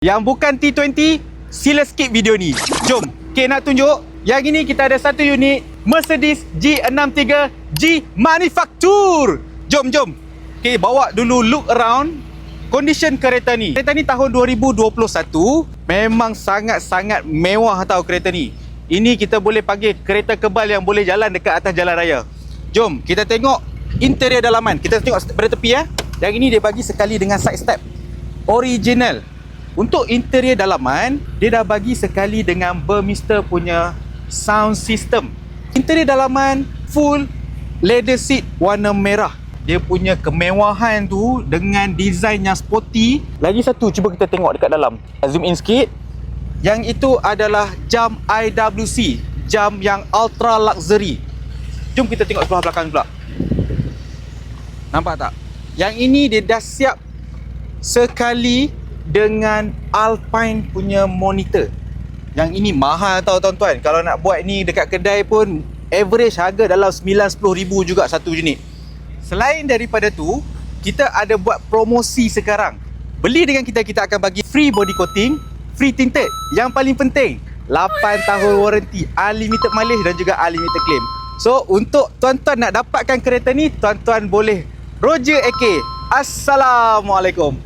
Yang bukan T20, sila skip video ni. Jom, nak tunjuk. Yang ini kita ada satu unit Mercedes G63 G Manufacture. Jom. Bawa dulu look around condition kereta ni. Kereta ni tahun 2021. Memang sangat-sangat mewah tau kereta ni. Ini kita boleh panggil kereta kebal yang boleh jalan dekat atas jalan raya. Jom, kita tengok interior dalaman. Kita tengok pada tepi ya. Yang ini dia bagi sekali dengan side step original. Untuk interior dalaman, dia dah bagi sekali dengan Burmester punya sound system. Interior dalaman full leather seat warna merah. Dia punya kemewahan tu dengan design yang sporty. Lagi satu, cuba kita tengok dekat dalam. Zoom in sikit. Yang itu adalah jam IWC, jam yang ultra luxury. Jom kita tengok sebelah belakang pula. Nampak tak? Yang ini dia dah siap sekali dengan Alpine punya monitor. Yang ini mahal tau tuan-tuan. Kalau nak buat ni dekat kedai pun average harga dalam 9-10 ribu juga satu unit. Selain daripada tu, kita ada buat promosi sekarang. Beli dengan kita akan bagi free body coating, free tinted. Yang paling penting, 8 tahun warranty, unlimited mileage dan juga unlimited claim. So untuk tuan-tuan nak dapatkan kereta ni, tuan-tuan boleh Roger AK. Assalamualaikum.